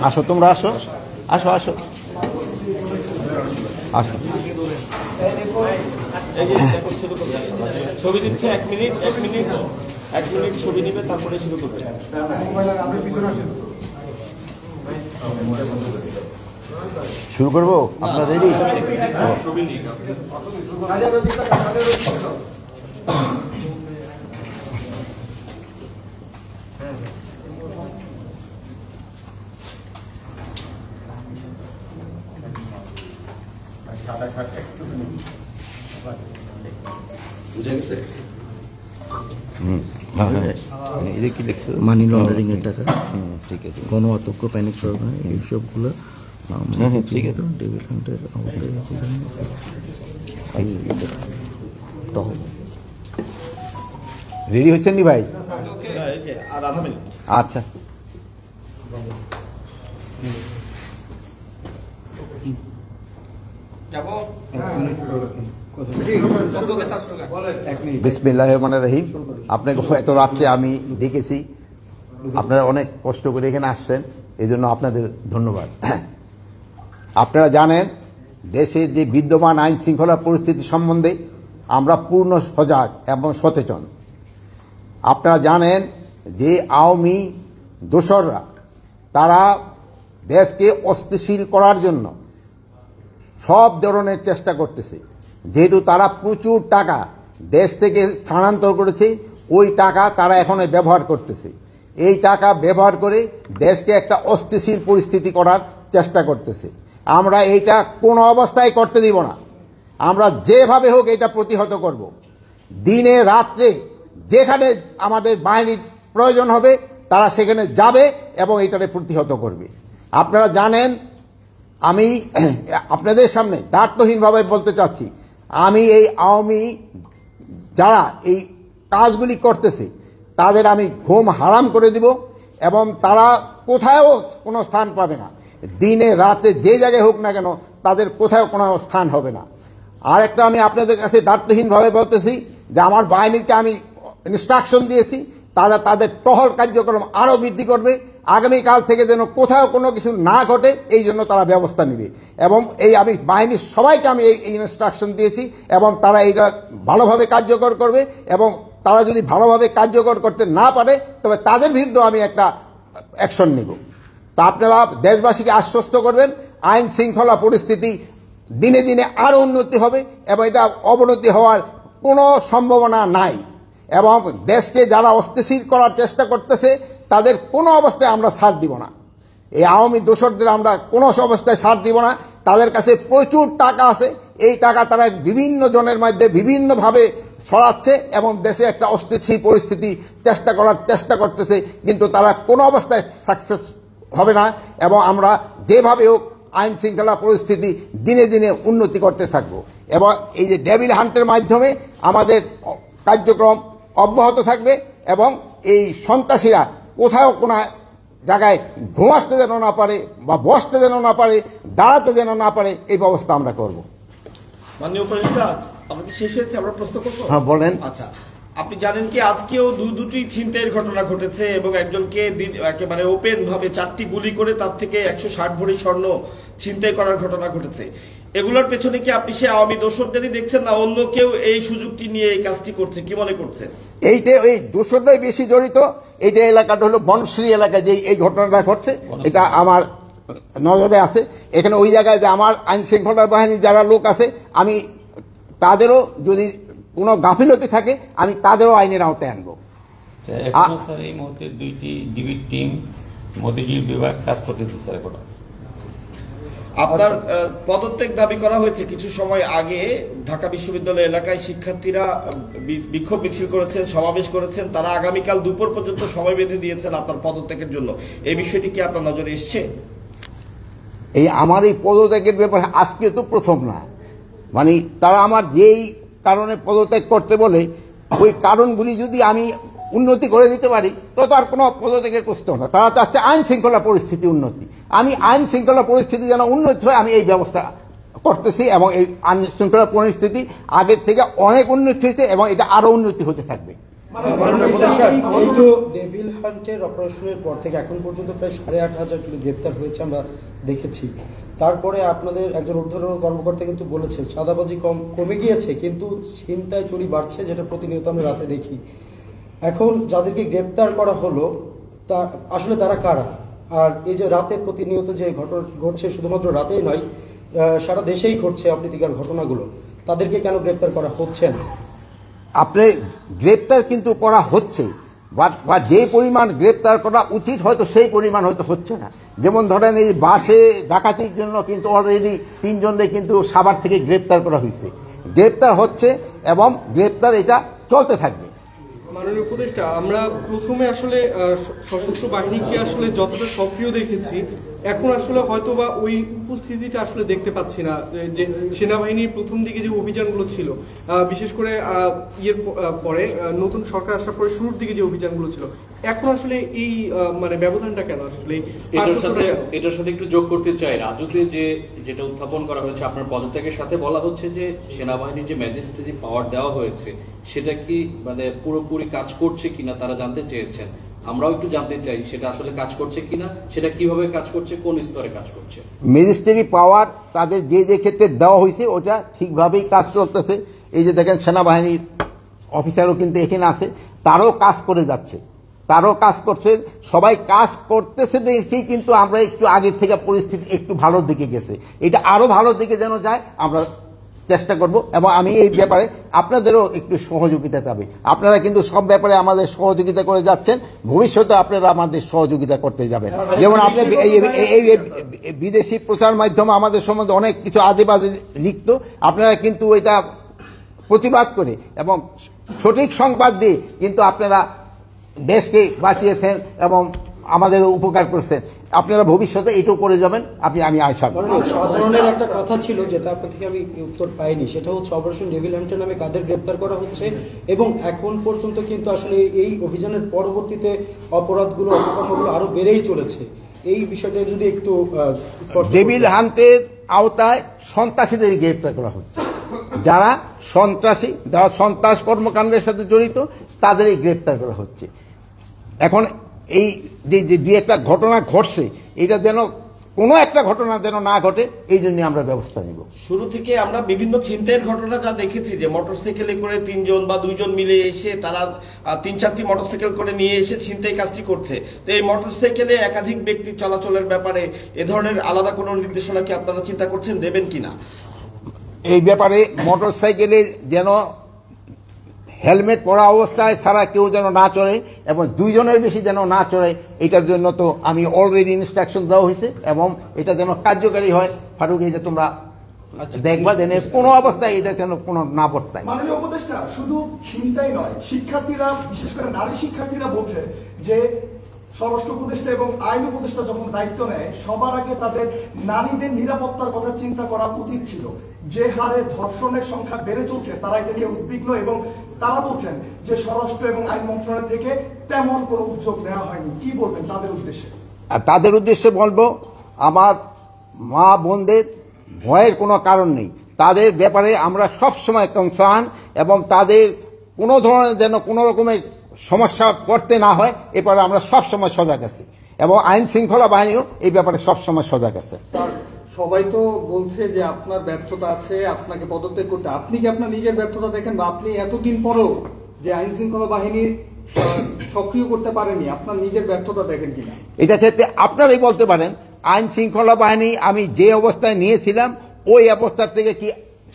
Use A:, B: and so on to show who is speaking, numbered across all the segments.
A: আসো তোমরা আসো আসো আসো আসো
B: ছবি দিচ্ছে 1 মিনিট ছবি নিবে তারপরে শুরু করবে।
A: শুরু করবো আপনারা রেডি?
C: মানি লন্ডারিং এর টাকা, ঠিক আছে, গণ অতক্য প্যানিক সরবরাহ, এইসবগুলো
A: ঠিক আছে।
C: ডেভিড হান্টের
A: রেডি হয়েছেন নি ভাই?
B: আর আধা মিনিট।
A: আচ্ছা বিসমিল্লাহির রহমানির রহিম। আপনাকে এত রাত্রে আমি ডেকেছি, আপনারা অনেক কষ্ট করে এখানে আসছেন, এই জন্য আপনাদের ধন্যবাদ। আপনারা জানেন দেশের যে বিদ্যমান আইন শৃঙ্খলা পরিস্থিতি সম্বন্ধে আমরা পূর্ণ সজাগ এবং সচেতন। আপনারা জানেন যে আওয়ামী দোসররা তারা দেশকে অস্থিতিশীল করার জন্য সব ধরনের চেষ্টা করতেছে। যেহেতু তারা প্রচুর টাকা দেশ থেকে স্থানান্তর করেছে, ওই টাকা তারা এখন ব্যবহার করতেছে। এই টাকা ব্যবহার করে দেশকে একটা অস্থিতিশীল পরিস্থিতি করার চেষ্টা করতেছে। আমরা এইটা কোনো অবস্থায় করতে দিব না। আমরা যেভাবে হোক এটা প্রতিহত করব। দিনে রাত্রে যেখানে আমাদের বাহিনীর প্রয়োজন হবে তারা সেখানে যাবে এবং এটাকে প্রতিহত করবে। আপনারা জানেন, আমি আপনাদের সামনে দায়িত্বহীনভাবে বলতে চাচ্ছি, আমি এই আওয়ামী যারা এই কাজগুলি করতেছে তাদের আমি ঘুম হারাম করে দিব এবং তারা কোথাও কোনো স্থান পাবে না। দিনে রাতে যে জায়গায় হোক না কেন তাদের কোথাও কোনো স্থান হবে না। আর একটা আমি আপনাদের কাছে দায়িত্বহীনভাবে বলতেছি যে আমার বাহিনীকে আমি ইনস্ট্রাকশন দিয়েছি, তারা তাদের টহল কার্যক্রম আরও বৃদ্ধি করবে। আগামীকাল থেকে যেন কোথাও কোনো কিছু না ঘটে এই জন্য তারা ব্যবস্থা নেবে। এবং এই আমি বাহিনীর সবাইকে আমি এই ইনস্ট্রাকশন দিয়েছি এবং তারা এইটা ভালোভাবে কার্যকর করবে। এবং তারা যদি ভালোভাবে কার্যকর করতে না পারে তবে তাদের বিরুদ্ধে আমি একটা অ্যাকশন নেব। তা আপনারা দেশবাসীকে আশ্বস্ত করবেন, আইন শৃঙ্খলা পরিস্থিতি দিনে দিনে আরও উন্নতি হবে এবং এটা অবনতি হওয়ার কোনো সম্ভাবনা নাই। এবং দেশকে যারা অস্থিতিশীল করার চেষ্টা করতেছে তাদের কোনো অবস্থায় আমরা ছাড় দিব না। এই আওয়ামী দোসরদের আমরা কোনো অবস্থায় ছাড় দিব না। তাদের কাছে প্রচুর টাকা আছে, এই টাকা তারা বিভিন্ন জনের মধ্যে বিভিন্নভাবে ছড়াচ্ছে এবং দেশে একটা অস্থিতিশীল পরিস্থিতি চেষ্টা করতেছে, কিন্তু তারা কোনো অবস্থায় সাকসেস হবে না। এবং আমরা যেভাবে হোক আইন শৃঙ্খলা পরিস্থিতি দিনে দিনে উন্নতি করতে থাকবো। এবং এই যে ডেভিল হান্টের মাধ্যমে আমাদের কার্যক্রম অব্যাহত থাকবে এবং এই সন্ত্রাসীরা কোথাও কোনো জায়গায় ঘুমাতে যেন না পারে বা বসতে যেন না পারে, দাঁড়াতে যেন না পারে, এই ব্যবস্থা আমরা করব।
B: মাননীয় উপদেষ্টা, আমাদের শেষ হয়েছে, আমরা প্রশ্ন করবো।
A: হ্যাঁ বলেন।
B: আচ্ছা, আপনি জানেন কি আজকেও দুটি ছিনতাইয়ের ঘটনা ঘটেছে এবং একজনকে একেবারে ওপেন ভাবে 4টি গুলি করে তার থেকে 160 ভরি স্বর্ণ ছিনতাই করার ঘটনা ঘটেছে। এগুলোর পেছনে কি আপনি সে আওয়ামী দোসরদেরই দেখছেন না অন্য কেউ এই সুযোগটি নিয়ে এই কাজটি করছে, কি মনে করছেন?
A: এইতে ওই দোসররাই বেশি জড়িত। এইটা এলাকাটা হলো বনশ্রী এলাকা, যে এই ঘটনাটা ঘটছে এটা আমার নজরে আছে। এখানে ওই জায়গায় যে আমার আইন শৃঙ্খলা বাহিনীর যারা লোক আছে, আমি তাদেরও যদি কোনো গাফিলতি থাকে আমি তাদেরও আইনের আওতায় আনবো।
D: এই মুহূর্তে 2টি ডিবির টিম মতিঝিল বিভাগ কাজ করতেছে স্যার।
B: আপনার পদত্যাগ দাবি করা হয়েছে কিছু সময় আগে। ঢাকা বিশ্ববিদ্যালয় এলাকায় শিক্ষার্থীরা বিক্ষোভ মিছিল করেছেন, সমাবেশ করেছেন, তারা আগামীকাল দুপুর পর্যন্ত সময় বেঁধে দিয়েছেন আপনার পদত্যাগের জন্য। এই বিষয়টি কি আপনার নজরে এসছে?
A: এই আমার এই পদত্যাগের ব্যাপারে আজকে তো প্রথম না, মানে তারা আমার যেই কারণে পদত্যাগ করতে বলে ওই কারণগুলি যদি আমি উন্নতি করে দিতে পারি তো আর কোনো পদত্যাগের প্রশ্ন না। তারা চাচ্ছে আইন শৃঙ্খলা পরিস্থিতি উন্নতি। আমি আইন শৃঙ্খলা পরিস্থিতি যেন উন্নতি হয় আমি এই ব্যবস্থা করতেছি এবং এই আইন শৃঙ্খলা পরিস্থিতি আগের থেকে অনেক উন্নতি হয়েছে এবং এটা আরও উন্নতি হতে থাকবে।
E: এই তো ডেভিল হান্টের অপারেশনের পর থেকে এখন পর্যন্ত প্রায় 8,500 কিন্তু গ্রেপ্তার হয়েছে আমরা দেখেছি। তারপরে আপনাদের একজন ঊর্ধ্বতন কর্মকর্তা কিন্তু বলেছে চাঁদাবাজি কমে গিয়েছে, কিন্তু ছিনতাই চুরি বাড়ছে, যেটা প্রতিনিয়ত আমরা রাতে দেখি। এখন যাদেরকে গ্রেপ্তার করা হলো তা আসলে তারা কারা? আর এই যে রাতে প্রতিনিয়ত যে ঘটনা ঘটছে, শুধুমাত্র রাতেই নয়, সারা দেশেই ঘটছে অপ্রীতিকর ঘটনাগুলো, তাদেরকে কেন গ্রেপ্তার করা হচ্ছে না?
A: আপনি গ্রেপ্তার কিন্তু করা হচ্ছে, বা যে পরিমাণ গ্রেপ্তার করা উচিত হয়তো সেই পরিমাণ হয়তো হচ্ছে না। যেমন ধরেন এই বাসে ডাকাতির জন্য কিন্তু অলরেডি 3 জনকে কিন্তু সাভার থেকে গ্রেপ্তার করা হয়েছে। গ্রেপ্তার হচ্ছে এবং গ্রেপ্তার এটা চলতে থাকবে।
F: মাননীয় উপদেষ্টা, আমরা প্রথমে আসলে সশস্ত্র বাহিনীকে আসলে যতটা সক্রিয় দেখেছি, এখন আসলে হয়তোবা ওই উপস্থিতিটা আসলে দেখতে পাচ্ছি না। যে সেনাবাহিনীর প্রথম দিকে যে অভিযানগুলো ছিল, বিশেষ করে পরে নতুন সরকার আসার পরে শুরুর দিকে যে অভিযানগুলো ছিল, এখন আসলে এই মানে ব্যবধানটা কেন? আসলে
G: এটার সাথে একটু যোগ করতে চাই, রাজুতে যেটা উত্থাপন করা হয়েছে আপনার পদত্যাগের সাথে বলা হচ্ছে যে সেনাবাহিনীর যে ম্যাজিস্ট্রেসি পাওয়ার দেওয়া হয়েছে সেটা কি মানে পুরোপুরি কাজ করছে কিনা তারা জানতে চেয়েছেন। আমরাও একটু জানতে চাই সেটা আসলে কাজ করছে কিনা, সেটা কিভাবে কাজ করছে, কোন স্তরে কাজ করছে।
A: ম্যাজিস্ট্রেরি পাওয়ার তাদের যে ক্ষেত্রে দেওয়া হয়েছে ওটা ঠিকভাবেই কাজ চলতেছে। এই যে দেখেন সেনাবাহিনীর অফিসারও কিন্তু এখানে আছে, তারাও কাজ করে যাচ্ছে, তারাও কাজ করছে, সবাই কাজ করতেছে দেখেই কিন্তু আমরা একটু আগের থেকে পরিস্থিতি একটু ভালোর দিকে গেছে। এটা আরো ভালোর দিকে যেন যায় আমরা চেষ্টা করব, এবং আমি এই ব্যাপারে আপনাদেরও একটু সহযোগিতা চাই। আপনারা কিন্তু সব ব্যাপারে আমাদের সহযোগিতা করে যাচ্ছেন, ভবিষ্যতে আপনারা আমাদের সহযোগিতা করতে যাবেন। যেমন আপনি এই বিদেশি প্রচার মাধ্যম আমাদের সম্বন্ধে অনেক কিছু আজে বাজে লিখত, আপনারা কিন্তু এটা প্রতিবাদ করে এবং সঠিক সংবাদ দিয়ে কিন্তু আপনারা দেশকে বাঁচিয়েছেন এবং আমাদের উপকার করছেন। আপনারা ভবিষ্যতে এটাও করে যাবেন, আমি আশা করি।
E: সাধারণের একটা কথা ছিল যেটা আপনার থেকে আমি উত্তর পাইনি, সেটা হচ্ছে অপারেশন ডেভিল হান্টার নামে কাদের গ্রেপ্তার করা হচ্ছে, এবং এখন পর্যন্ত কিন্তু আসলে এই অভিযানের পরবর্তীতে অপরাধগুলো অপকর্মগুলো আরো বেড়েই চলেছে। এই বিষয়টা যদি একটু
A: ডেভিল হান্টের আওতায় সন্ত্রাসীদের গ্রেপ্তার করা হচ্ছে, যারা সন্ত্রাসী, যারা সন্ত্রাস কর্মকাণ্ডের সাথে জড়িত তাদেরই গ্রেপ্তার করা হচ্ছে। এখন এই যে একটা ঘটনা ঘটছে, এটা যেন কোনো একটা ঘটনা যেন না ঘটে, এই জন্য আমরা ব্যবস্থা নেব।
B: শুরু থেকে আমরা বিভিন্ন ছিনতাইয়ের ঘটনা যা দেখেছি, যে মোটরসাইকেলে করে 3 জন বা 2 জন মিলে এসে তারা 3-4টি মোটরসাইকেল করে নিয়ে এসে ছিনতাই কাজটি করছে। তো এই মোটরসাইকেলে একাধিক ব্যক্তি চলাচলের ব্যাপারে এ ধরনের আলাদা কোনো নির্দেশনা কি আপনারা চিন্তা করছেন, দেবেন কিনা?
A: এই ব্যাপারে মোটরসাইকেলে যেন হেলমেট পরা অবস্থায় ছাড়া কেউ যেন না চড়ে, এবং 2 জনের বেশি যেন না চড়ে, এটার জন্য তো আমি অলরেডি ইনস্ট্রাকশন দেওয়া হয়েছে, এবং এটা যেন কার্যকারী হয়। ফারুক, এই যে তোমরা দেখবা যেন কোনো অবস্থায় এটা যেন কোনো না বর্তায়।
H: মাননীয় উপদেষ্টা, শুধু ছিনতাই নয়, শিক্ষার্থীরা, বিশেষ করে নারী শিক্ষার্থীরা বলছে যে স্বরাষ্ট্র উপদেষ্টা এবং আইন উপদেষ্টা যখন দায়িত্ব নেয়, সবার আগে তাদের নারীদের নিরাপত্তার কথা চিন্তা করা উচিত ছিল। যে হারে ধর্ষণের সংখ্যা বেড়ে চলছে, তারা এটা নিয়ে উদ্বিগ্ন, এবং তারা বলছেন যে স্বরাষ্ট্র এবং আইন মন্ত্রণালয় থেকে তেমন কোনো উদ্যোগ নেওয়া হয়নি। কি বলবেন তাদের উদ্দেশ্যে?
A: আর তাদের উদ্দেশ্যে বলবো, আমার মা বোনদের ভয়ের কোনো কারণ নেই। তাদের ব্যাপারে আমরা সব সময় কনসার্ন, এবং তাদের কোনো ধরনের যেন কোনো রকমের সমস্যা করতে না হয় এবারে আমরা সব সময় সজাগ আছি, এবং আইন শৃঙ্খলা বাহিনীও এই ব্যাপারে সব সময় সজাগ আছে।
I: সবাই তো বলছে যে আপনার ব্যর্থতা আছে, আপনাকে পদত্যাগ করতে। আপনি কি আপনার নিজের ব্যর্থতা দেখেন, বা আপনি এতদিন পরেও যে আইন শৃঙ্খলা বাহিনী সক্রিয় করতে পারেনি, আপনার নিজের ব্যর্থতা দেখেন কিনা?
A: এটা ক্ষেত্রে আপনারাই বলতে পারেন, আইন শৃঙ্খলা বাহিনী আমি যে অবস্থায় নিয়েছিলাম ওই অবস্থার থেকে কি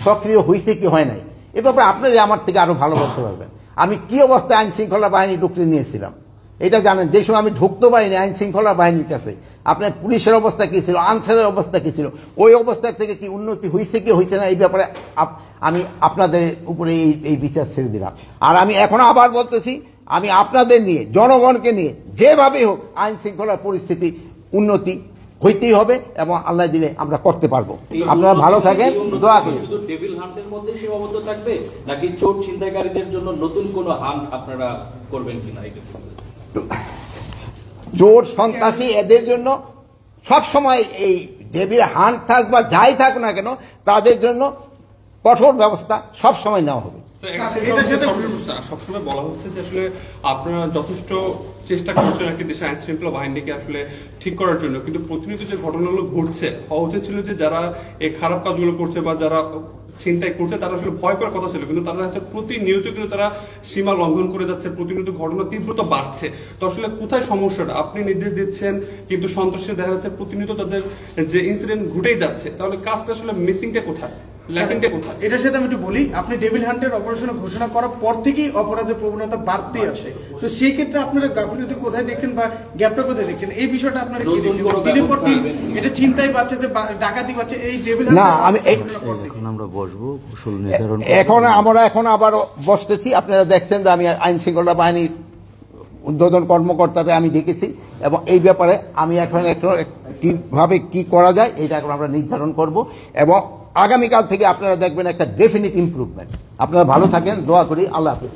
A: সক্রিয় হয়েছে কি হয় নাই, এ ব্যাপারে আপনারাই আমার থেকে আরো ভালো বলতে পারবেন। আমি কি অবস্থায় আইন শৃঙ্খলা বাহিনী ঢুকতে নিয়েছিলাম এটা জানেন। যে সময় আমি ঢুকতে পারিনি আইন শৃঙ্খলা বাহিনীর কাছে, আপনার পুলিশের অবস্থা কী ছিল, আনসারের অবস্থা কী ছিল, ওই অবস্থা থেকে কি উন্নতি হয়েছে কি হয়েছে না, এই ব্যাপারে আমি আপনাদের উপরে এই বিচার ছেড়ে দিলাম। আর আমি এখনো আবার বলতেছি, আমি আপনাদের নিয়ে, জনগণকে নিয়ে যেভাবে হোক আইন শৃঙ্খলার পরিস্থিতি উন্নতি হইতেই হবে, এবং আল্লাহ দিলে আমরা করতে পারবো। আপনারা ভালো থাকেন, দোয়া করি।
G: শুধু ডেভিল হান্টের মধ্যে সীমাবদ্ধ থাকবে, নাকি চোর ছিনতাইকারীদের জন্য নতুন কোনো হান্ট আপনারা করবেন কিনা?
A: চোর সন্ত্রাসী এদের জন্য সবসময় এই ডেভিল হান্ট থাক বা যাই থাক না কেন, তাদের জন্য কঠোর ব্যবস্থা সবসময় নেওয়া হবে।
J: সবসময় বলা হচ্ছে যে আসলে আপনারা যথেষ্ট চেষ্টা করছেন আর কি দেশের আইন শৃঙ্খলা বাহিনীকে আসলে ঠিক করার জন্য, কিন্তু প্রতিনিয়ত যে ঘটনাগুলো ঘটছে, হওয়া উচিত ছিল যে যারা এই খারাপ কাজগুলো করছে বা যারা ছিনতাই করছে তারা আসলে ভয় পাওয়ার কথা ছিল, কিন্তু তারা হচ্ছে প্রতিনিয়ত কিন্তু তারা সীমা লঙ্ঘন করে যাচ্ছে, প্রতিনিয়ত ঘটনার তীব্রতা বাড়ছে। তো আসলে কোথায় সমস্যাটা? আপনি নির্দেশ দিচ্ছেন কিন্তু সন্ত্রাসী দেখা যাচ্ছে প্রতিনিয়ত তাদের যে ইনসিডেন্ট ঘটেই যাচ্ছে, তাহলে কাজটা আসলে মিসিংটা কোথায়, ল্যাকিংটা কোথায়?
K: এটার সাথে আমি একটু বলি, আপনি ডেভিল হান্টের অপারেশন ঘোষণা করার পর থেকেই অপরাধের প্রবণতা বাড়তে আছে। তো সেই ক্ষেত্রে আপনারা গাফিলতি কোথায় দেখছেন বা গ্যাপটা কোথায় দেখছেন, এই বিষয়টা আপনারা কি দেখছেন? দিনের পর দিন এটা চিন্তাই পাচ্ছে যে ডাকাতি পাচ্ছে এই ডেভিল
A: না আমি
C: এখন আমরা বসবো কৌশল নির্ধারণ
A: এখন আবার বসতেছি। আপনারা দেখছেন যে আমি আইন শৃঙ্খলা বাহিনীর উদ্বোধন কর্মকর্তাকে আমি দেখেছি এবং এই ব্যাপারে আমি এখন কিভাবে কি করা যায় এটা এখন আমরা নির্ধারণ করব এবং আগামীকাল থেকে আপনারা দেখবেন একটা ডেফিনিট ইমপ্রুভমেন্ট। আপনারা ভালো থাকেন, দোয়া করি। আল্লাহ হাফেজ।